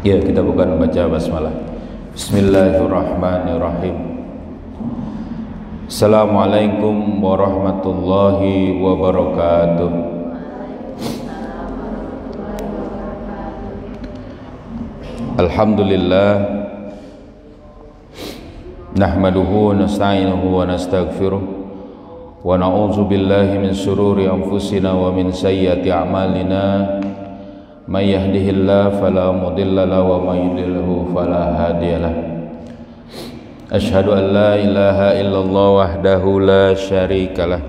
Ya, kita bukan membaca basmalah. Bismillahirrahmanirrahim. Assalamualaikum warahmatullahi wabarakatuh. Alhamdulillah, nahmaduhu wa nasta'inuhu wa nastaghfiruh wa na'udzu billahi min shururi anfusina wa min sayyiati a'malina. May yahdihillahu fala mudilla lahu wa may yudlilhu fala hadiyalah. Asyhadu an la ilaha illallah wahdahu la syarikalah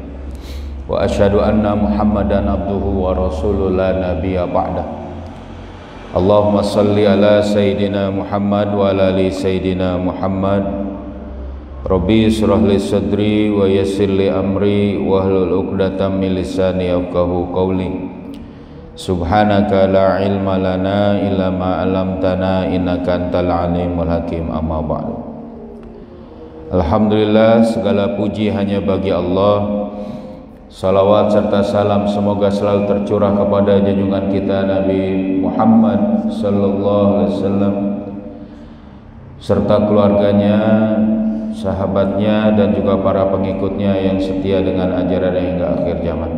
wa asyhadu anna Muhammadan abduhu wa rasuluhu la nabiyya ba'dah. Allahumma salli ala sayyidina Muhammad wa ala ali sayyidina Muhammad. Rabbi israh li sadri wa yassir li amri wa hlul 'uqdatam min lisani yafqahu qawli. Subhanaka la ilma lana illa ma 'allamtana innaka antal alimul hakim. Amma ba'du. Alhamdulillah, segala puji hanya bagi Allah. Salawat serta salam semoga selalu tercurah kepada junjungan kita Nabi Muhammad sallallahu alaihi wasallam serta keluarganya, sahabatnya dan juga para pengikutnya yang setia dengan ajaran hingga akhir zaman.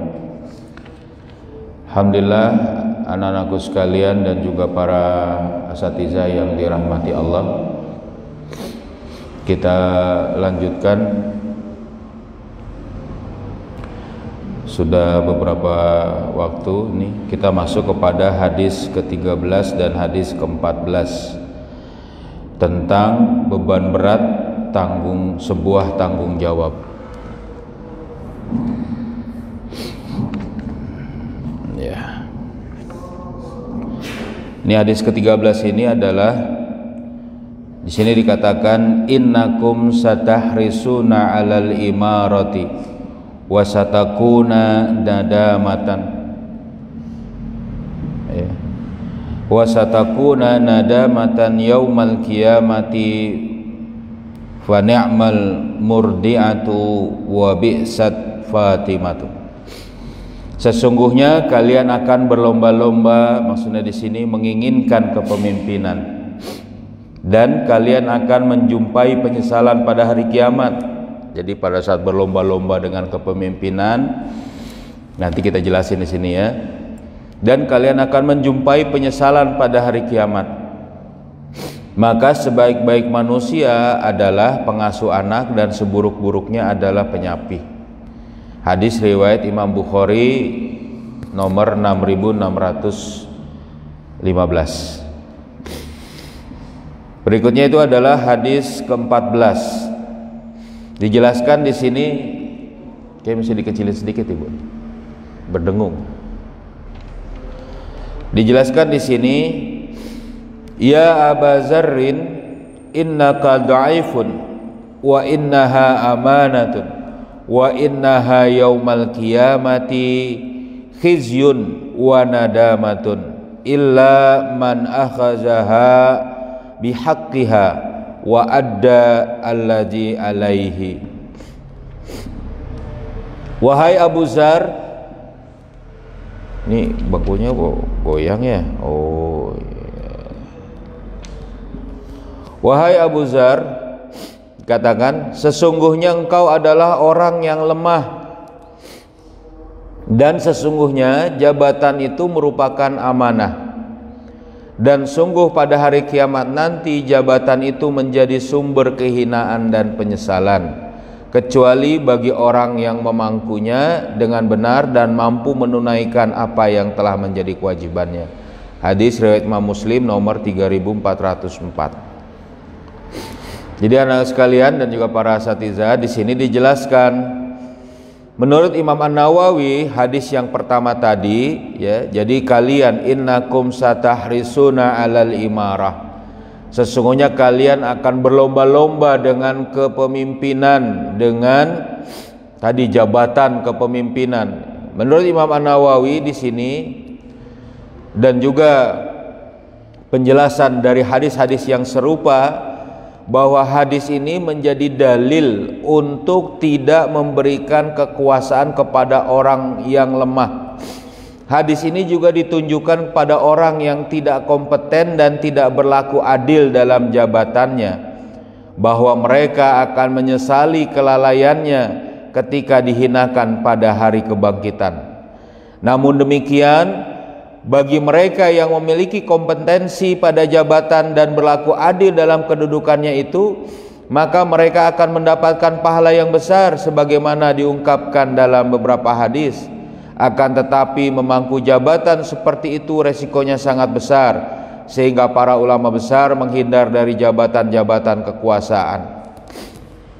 Alhamdulillah, anak-anakku sekalian dan juga para asatizah yang dirahmati Allah, kita lanjutkan. Sudah beberapa waktu nih kita masuk kepada hadis ke-13 dan hadis ke-14 tentang beban berat sebuah tanggung jawab. Ya. Ini hadis ke-13 ini adalah di sini dikatakan innakum satahrisuna 'alal imarati wa satakuna nadamatan. Ya. Wa satakuna nadamatan yaumal qiyamati fa ni'mal murdi'atu wa bi'sat fatimatu. Sesungguhnya kalian akan berlomba-lomba, maksudnya di sini menginginkan kepemimpinan, dan kalian akan menjumpai penyesalan pada hari kiamat. Jadi pada saat berlomba-lomba dengan kepemimpinan, nanti kita jelasin di sini ya. Dan kalian akan menjumpai penyesalan pada hari kiamat. Maka sebaik-baik manusia adalah pengasuh anak dan seburuk-buruknya adalah penyapih. Hadis riwayat Imam Bukhari nomor 6615. Berikutnya itu adalah hadis ke-14. Dijelaskan di sini, kayak mesti dikecilin sedikit Ibu. Berdengung. Dijelaskan di sini, ya Aba Zarrin, innaka dha'ifun wa innaha amanatun wa innaha yaumal qiyamati khizyun wa nadamatun illa man akhazaha bihaqqiha wa adda alladhi alaihi. Wahai Abu Zar, ini bakunya goyang ya. Oh iya. Wahai Abu Zar, katakan, sesungguhnya engkau adalah orang yang lemah, dan sesungguhnya jabatan itu merupakan amanah, dan sungguh pada hari kiamat nanti jabatan itu menjadi sumber kehinaan dan penyesalan, kecuali bagi orang yang memangkunya dengan benar dan mampu menunaikan apa yang telah menjadi kewajibannya. Hadis riwayat Imam Muslim nomor 3404. Jadi anak sekalian dan juga para asatizah, di sini dijelaskan menurut Imam An-Nawawi hadis yang pertama tadi ya, jadi kalian innakum satahrisuna 'alal imarah, sesungguhnya kalian akan berlomba-lomba dengan kepemimpinan, dengan tadi jabatan kepemimpinan. Menurut Imam An-Nawawi di sini dan juga penjelasan dari hadis-hadis yang serupa, bahwa hadis ini menjadi dalil untuk tidak memberikan kekuasaan kepada orang yang lemah, Hadis ini juga ditunjukkan pada orang yang tidak kompeten dan tidak berlaku adil dalam jabatannya, bahwa mereka akan menyesali kelalaiannya ketika dihinakan pada hari kebangkitan. Namun demikian, bagi mereka yang memiliki kompetensi pada jabatan dan berlaku adil dalam kedudukannya itu, maka mereka akan mendapatkan pahala yang besar sebagaimana diungkapkan dalam beberapa hadis. Akan tetapi memangku jabatan seperti itu resikonya sangat besar, sehingga para ulama besar menghindar dari jabatan-jabatan kekuasaan.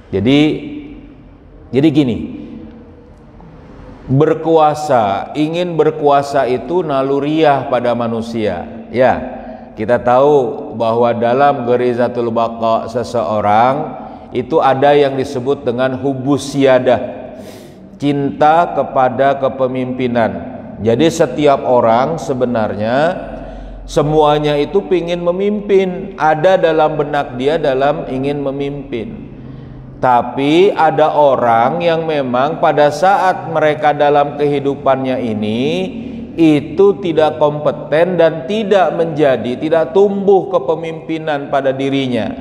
Jadi gini, berkuasa, ingin berkuasa itu naluriah pada manusia. Ya, kita tahu bahwa dalam garizatul baqa seseorang itu ada yang disebut dengan hubus siyadah, cinta kepada kepemimpinan. Jadi setiap orang sebenarnya semuanya itu ingin memimpin, ada dalam benak dia dalam ingin memimpin. Tapi ada orang yang memang pada saat mereka dalam kehidupannya ini itu tidak kompeten dan tidak tumbuh kepemimpinan pada dirinya,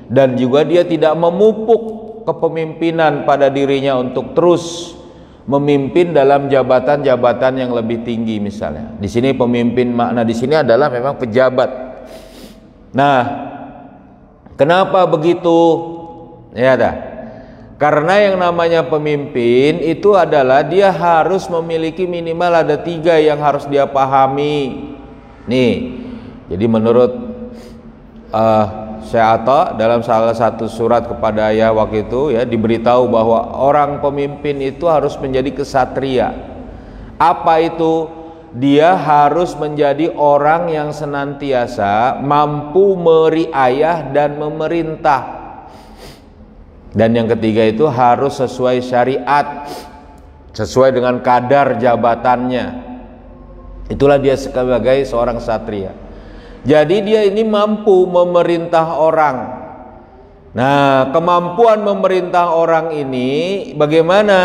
dan juga dia tidak memupuk kepemimpinan pada dirinya untuk terus memimpin dalam jabatan-jabatan yang lebih tinggi. Misalnya di sini pemimpin, makna di sini adalah memang pejabat. Nah, kenapa begitu? Ya dah. Karena yang namanya pemimpin itu adalah dia harus memiliki minimal ada 3 yang harus dia pahami. Nih, jadi menurut Syekh Atta dalam salah satu surat kepada ayah waktu itu ya, diberitahu bahwa orang pemimpin itu harus menjadi kesatria. Apa itu? Dia harus menjadi orang yang senantiasa mampu meriayah dan memerintah. Dan yang ketiga itu harus sesuai syariat, sesuai dengan kadar jabatannya. Itulah dia sebagai seorang satria. Jadi dia ini mampu memerintah orang. Nah, kemampuan memerintah orang ini bagaimana?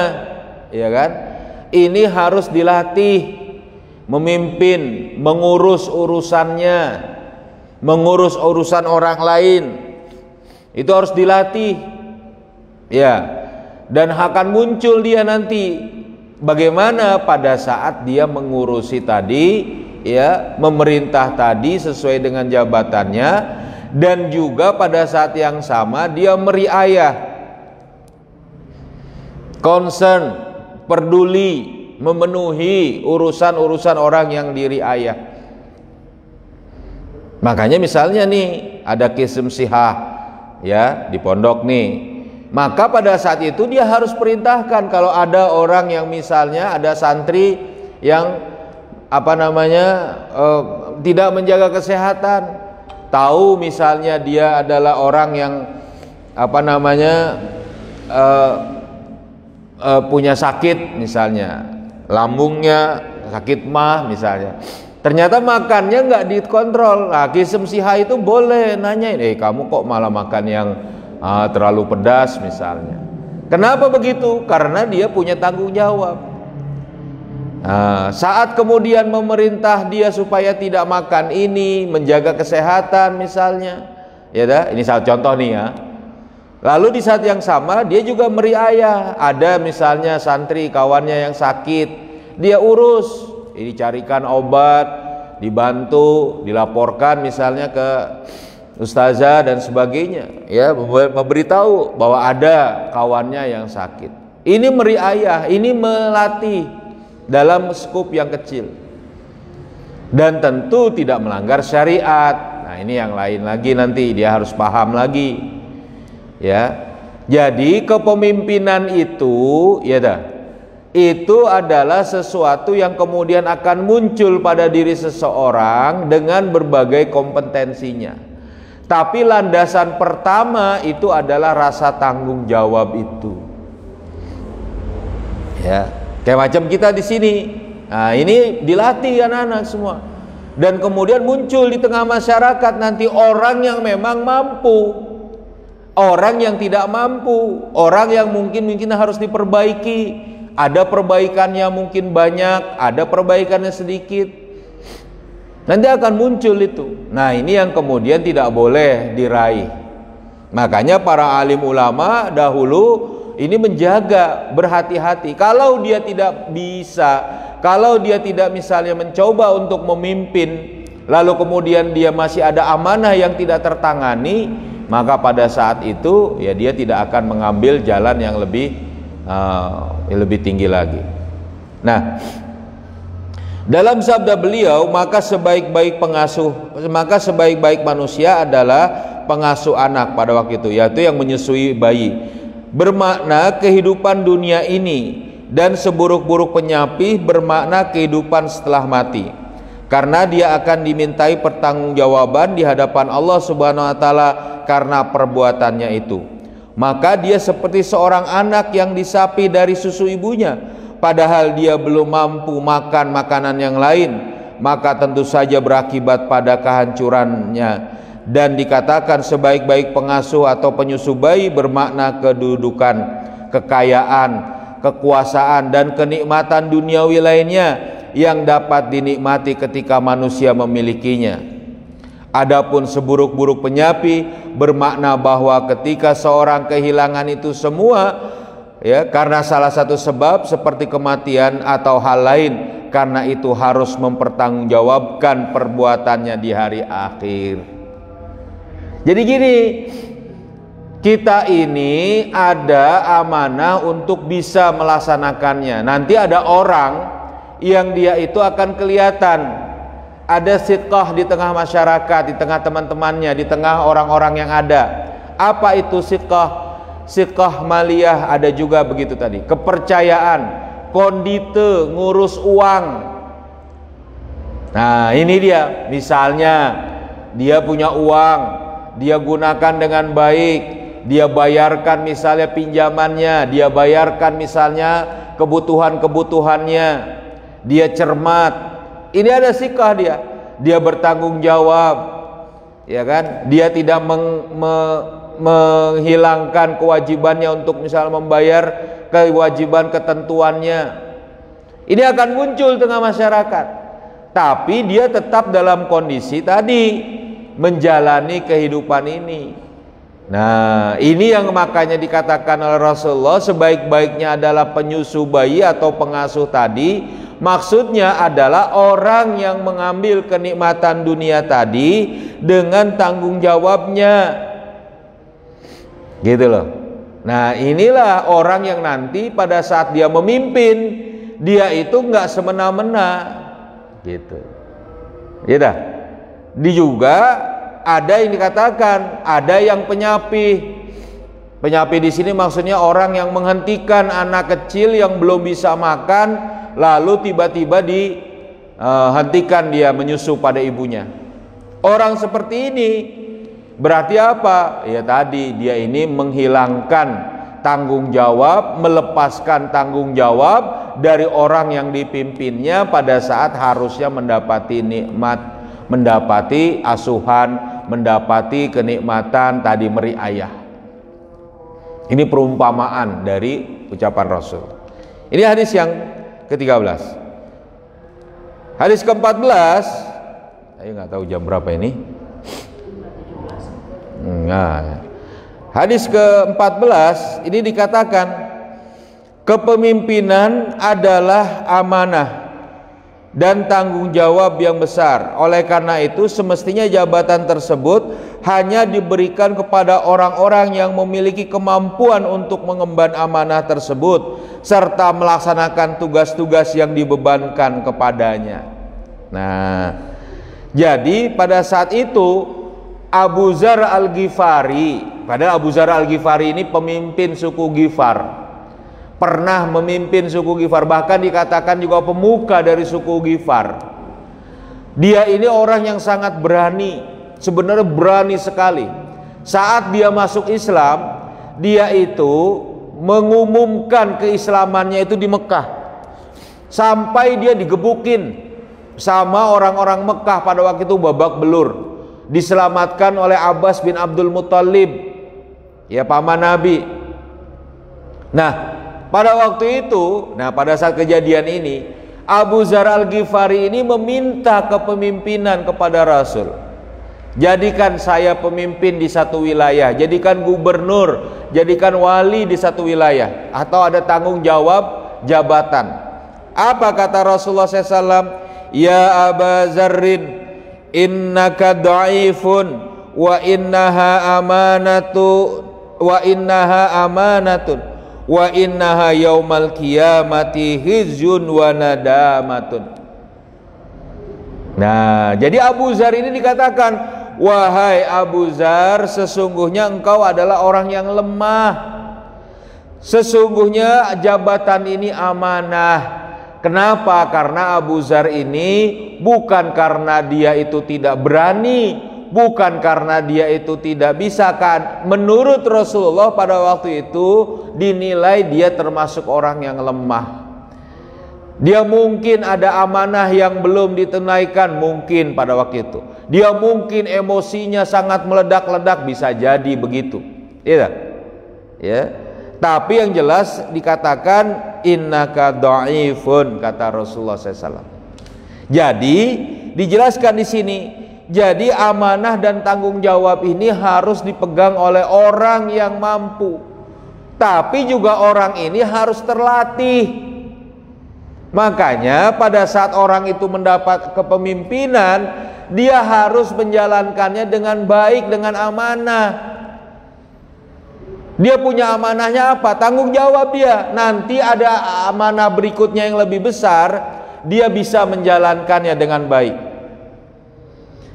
Ya kan? Ini harus dilatih, memimpin, mengurus urusannya, mengurus urusan orang lain. Itu harus dilatih. Ya. Dan akan muncul dia nanti bagaimana pada saat dia mengurusi tadi, ya, memerintah tadi sesuai dengan jabatannya, dan juga pada saat yang sama dia meriayah, concern, peduli, memenuhi urusan-urusan orang yang diriayah. Makanya misalnya nih ada kism sihah ya di pondok nih, maka pada saat itu dia harus perintahkan kalau ada orang yang misalnya ada santri yang tidak menjaga kesehatan, tahu misalnya dia adalah orang yang punya sakit, misalnya lambungnya sakit mah misalnya, ternyata makannya nggak dikontrol. Nah, kism sihah itu boleh nanyain, kamu kok malah makan yang terlalu pedas misalnya. Kenapa begitu? Karena dia punya tanggung jawab. Nah, saat kemudian memerintah dia supaya tidak makan ini, menjaga kesehatan misalnya, ya dah, ini salah contoh nih ya. Lalu di saat yang sama dia juga meriayah, ada misalnya santri kawannya yang sakit, dia urus, dicarikan obat, dibantu, dilaporkan misalnya ke ustazah dan sebagainya, ya, memberitahu bahwa ada kawannya yang sakit. Ini meriayah, ini melatih dalam skup yang kecil, dan tentu tidak melanggar syariat. Nah, ini yang lain lagi, nanti dia harus paham lagi, ya. Jadi kepemimpinan itu, ya dah, itu adalah sesuatu yang kemudian akan muncul pada diri seseorang dengan berbagai kompetensinya. Tapi landasan pertama itu adalah rasa tanggung jawab itu. Ya, kayak macam kita di sini. Nah, ini dilatih anak-anak semua. Dan kemudian muncul di tengah masyarakat nanti orang yang memang mampu, orang yang tidak mampu, orang yang mungkin harus diperbaiki, ada perbaikannya mungkin banyak, ada perbaikannya sedikit. Nanti akan muncul itu. Nah, ini yang kemudian tidak boleh diraih. Makanya para alim ulama dahulu ini menjaga, berhati-hati. Kalau dia tidak bisa, kalau dia tidak misalnya mencoba untuk memimpin, lalu kemudian dia masih ada amanah yang tidak tertangani, maka pada saat itu ya dia tidak akan mengambil jalan yang lebih tinggi lagi. Nah, dalam sabda beliau, maka sebaik-baik manusia adalah pengasuh anak pada waktu itu, yaitu yang menyusui bayi. Bermakna kehidupan dunia ini, dan seburuk-buruk penyapih bermakna kehidupan setelah mati. Karena dia akan dimintai pertanggungjawaban di hadapan Allah Subhanahu wa taala karena perbuatannya itu. Maka dia seperti seorang anak yang disapi dari susu ibunya, padahal dia belum mampu makan makanan yang lain, maka tentu saja berakibat pada kehancurannya. Dan dikatakan sebaik-baik pengasuh atau penyusu bayi bermakna kedudukan, kekayaan, kekuasaan, dan kenikmatan duniawi lainnya yang dapat dinikmati ketika manusia memilikinya. Adapun seburuk-buruk penyapi bermakna bahwa ketika seorang kehilangan itu semua, ya, karena salah satu sebab seperti kematian atau hal lain, karena itu harus mempertanggungjawabkan perbuatannya di hari akhir. Jadi gini, kita ini ada amanah untuk bisa melaksanakannya. Nanti ada orang yang dia itu akan kelihatan, ada sidqah di tengah masyarakat, di tengah teman-temannya, di tengah orang-orang yang ada. Apa itu sidqah? Sidqah maliyah ada juga begitu tadi. Kepercayaan, kondite, ngurus uang. Nah, ini dia. Misalnya dia punya uang, dia gunakan dengan baik, dia bayarkan misalnya pinjamannya, dia bayarkan misalnya kebutuhan-kebutuhannya, dia cermat. Ini ada sikah dia bertanggung jawab, ya kan? Dia tidak menghilangkan kewajibannya untuk misalnya membayar kewajiban ketentuannya. Ini akan muncul tengah masyarakat, tapi dia tetap dalam kondisi tadi, menjalani kehidupan ini. Nah, ini yang makanya dikatakan oleh Rasulullah sebaik-baiknya adalah penyusu bayi atau pengasuh tadi. Maksudnya adalah orang yang mengambil kenikmatan dunia tadi dengan tanggung jawabnya, gitu loh. Nah, inilah orang yang nanti pada saat dia memimpin, dia itu nggak semena-mena, gitu. Gitu. Juga ada yang dikatakan ada yang penyapih. Penyapih di sini maksudnya orang yang menghentikan anak kecil yang belum bisa makan, lalu tiba-tiba dihentikan dia menyusu pada ibunya. Orang seperti ini berarti apa? Ya tadi, dia ini menghilangkan tanggung jawab, melepaskan tanggung jawab dari orang yang dipimpinnya pada saat harusnya mendapati nikmat, mendapati asuhan, mendapati kenikmatan tadi meriayah. Ini perumpamaan dari ucapan Rasul. Ini hadis yang ke-13. Hadis ke-14, saya nggak tahu jam berapa ini. Nah, hadis ke-14 ini dikatakan kepemimpinan adalah amanah dan tanggung jawab yang besar. Oleh karena itu semestinya jabatan tersebut hanya diberikan kepada orang-orang yang memiliki kemampuan untuk mengemban amanah tersebut serta melaksanakan tugas-tugas yang dibebankan kepadanya. Nah, jadi pada saat itu Abu Dzar Al-Ghifari, padahal Abu Dzar Al-Ghifari ini pemimpin suku Ghifar, pernah memimpin suku Ghifar, bahkan dikatakan juga pemuka dari suku Ghifar. Dia ini orang yang sangat berani, sebenarnya berani sekali. Saat dia masuk Islam, dia itu mengumumkan keislamannya itu di Mekah, sampai dia digebukin sama orang-orang Mekah pada waktu itu babak belur. Diselamatkan oleh Abbas bin Abdul Muttalib, ya paman Nabi. Nah, pada waktu itu, nah pada saat kejadian ini, Abu Dzar Al-Ghifari ini meminta kepemimpinan kepada Rasul. Jadikan saya pemimpin di satu wilayah, jadikan gubernur, jadikan wali di satu wilayah, atau ada tanggung jawab jabatan. Apa kata Rasulullah SAW? Ya Aba Dzarrin, innaka dhaifun wa innaha amanatun wa innaha yaumal qiyamati khizyun wa nadamatun. Nah, jadi Abu Dzar ini dikatakan, wahai Abu Dzar, sesungguhnya engkau adalah orang yang lemah. Sesungguhnya jabatan ini amanah. Kenapa? Karena Abu Dzar ini bukan karena dia itu tidak berani, bukan karena dia itu tidak bisa, kan? Menurut Rasulullah pada waktu itu dinilai dia termasuk orang yang lemah. Dia mungkin ada amanah yang belum ditunaikan, mungkin pada waktu itu. Dia mungkin emosinya sangat meledak-ledak, bisa jadi begitu. Iya. Ya. Tapi yang jelas dikatakan innaka dhaifun, kata Rasulullah SAW. Jadi dijelaskan di sini, jadi amanah dan tanggung jawab ini harus dipegang oleh orang yang mampu. Tapi juga orang ini harus terlatih. Makanya pada saat orang itu mendapat kepemimpinan, dia harus menjalankannya dengan baik, dengan amanah. Dia punya amanahnya apa? Tanggung jawab dia. Nanti ada amanah berikutnya yang lebih besar, dia bisa menjalankannya dengan baik.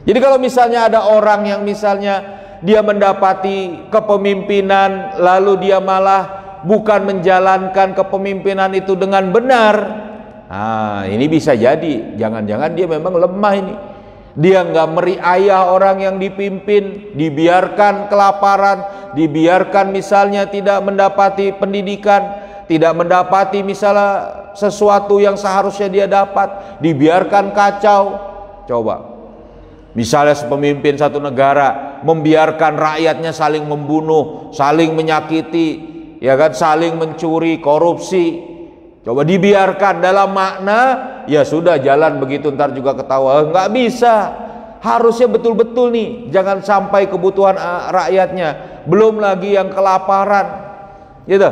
Jadi kalau misalnya ada orang yang misalnya dia mendapati kepemimpinan, lalu dia malah bukan menjalankan kepemimpinan itu dengan benar, nah ini bisa jadi jangan-jangan dia memang lemah ini. Dia nggak meriayah orang yang dipimpin, dibiarkan kelaparan, dibiarkan misalnya tidak mendapati pendidikan, tidak mendapati misalnya sesuatu yang seharusnya dia dapat, dibiarkan kacau. Coba, misalnya pemimpin satu negara membiarkan rakyatnya saling membunuh, saling menyakiti, ya kan, saling mencuri, korupsi. Coba dibiarkan dalam makna, ya sudah jalan begitu ntar juga ketawa. Nggak bisa, harusnya betul-betul nih, jangan sampai kebutuhan rakyatnya, belum lagi yang kelaparan, gitu.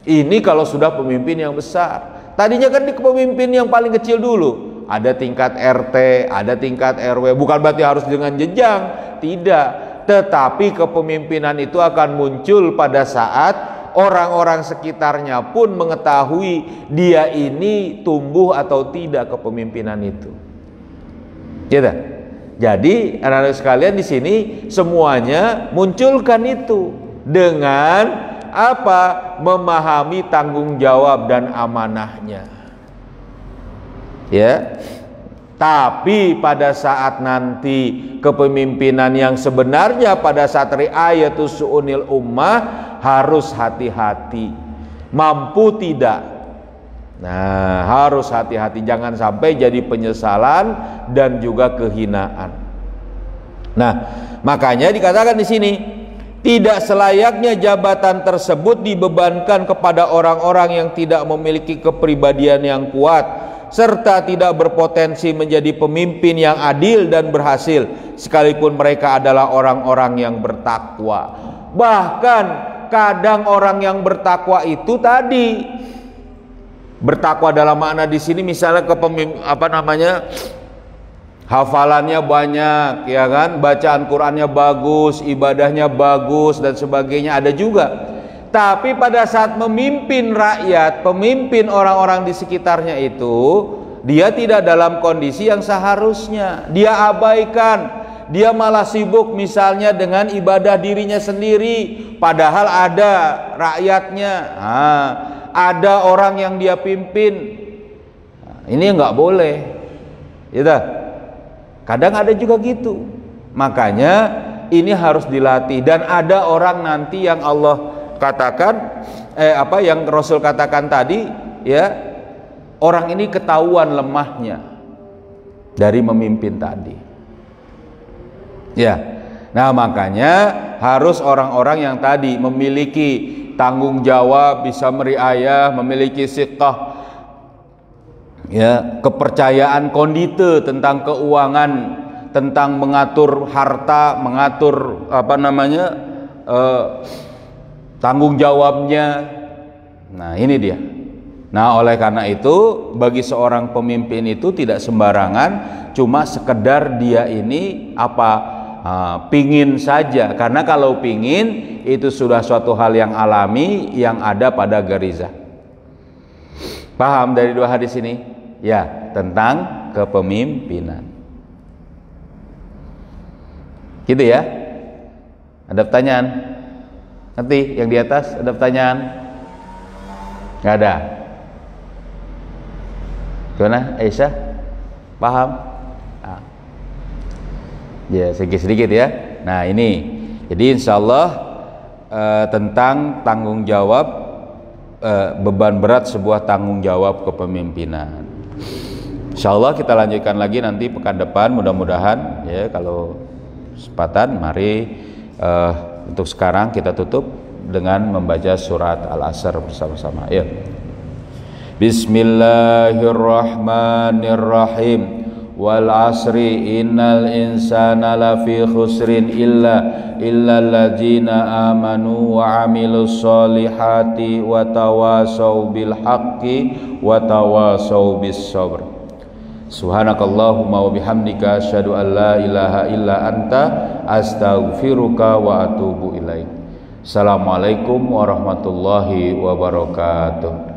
Ini kalau sudah pemimpin yang besar. Tadinya kan di kepemimpin yang paling kecil dulu, ada tingkat RT, ada tingkat RW. Bukan berarti harus dengan jenjang, tidak. Tetapi kepemimpinan itu akan muncul pada saat orang-orang sekitarnya pun mengetahui dia ini tumbuh atau tidak kepemimpinan itu. Gitu. Jadi anak-anak sekalian di sini semuanya munculkan itu dengan apa? Memahami tanggung jawab dan amanahnya. Ya. Tapi pada saat nanti kepemimpinan yang sebenarnya pada saat riayatus su'unil ummah harus hati-hati, mampu tidak. Nah, harus hati-hati, jangan sampai jadi penyesalan dan juga kehinaan. Nah, makanya dikatakan di sini, tidak selayaknya jabatan tersebut dibebankan kepada orang-orang yang tidak memiliki kepribadian yang kuat serta tidak berpotensi menjadi pemimpin yang adil dan berhasil, sekalipun mereka adalah orang-orang yang bertakwa. Bahkan kadang orang yang bertakwa itu tadi, bertakwa dalam makna di sini misalnya hafalannya banyak, ya kan, bacaan Qurannya bagus, ibadahnya bagus dan sebagainya, ada juga. Tapi pada saat memimpin rakyat, pemimpin orang-orang di sekitarnya itu, dia tidak dalam kondisi yang seharusnya. Dia abaikan, dia malah sibuk misalnya dengan ibadah dirinya sendiri, padahal ada rakyatnya, ada orang yang dia pimpin. Ini nggak boleh, gitu. Kadang ada juga gitu. Makanya ini harus dilatih. Dan ada orang nanti yang Allah katakan, yang Rasul katakan tadi, ya, orang ini ketahuan lemahnya dari memimpin tadi. Ya, nah makanya harus orang-orang yang tadi memiliki tanggung jawab, bisa meriayah, memiliki siqah, ya, kepercayaan kondite tentang keuangan, tentang mengatur harta, mengatur tanggung jawabnya. Nah, ini dia. Nah, oleh karena itu bagi seorang pemimpin itu tidak sembarangan cuma sekedar dia ini pingin saja, karena kalau pingin itu sudah suatu hal yang alami yang ada pada gariza. Paham dari dua hadis ini? Ya, tentang kepemimpinan. Gitu ya. Ada pertanyaan? Nanti yang di atas ada pertanyaan? Nggak ada. Gimana, Aisyah? Paham? Nah. Ya, sedikit-sedikit ya. Nah, ini. Jadi insya Allah tentang tanggung jawab, beban berat sebuah tanggung jawab kepemimpinan. Insya Allah kita lanjutkan lagi nanti pekan depan, mudah-mudahan ya, kalau kesempatan. Mari untuk sekarang kita tutup dengan membaca surat Al-Asr bersama-sama. Ya. Bismillahirrahmanirrahim. Wal asri innal insana lafi khusrin illa alladzina amanu wa amilus solihati wa tawasaw bil haqqi wa tawasaw bis sabr. Subhanakallahumma wa bihamdika asyhadu an la ilaha illa anta astaghfiruka wa atubu ilaik. Assalamualaikum warahmatullahi wabarakatuh.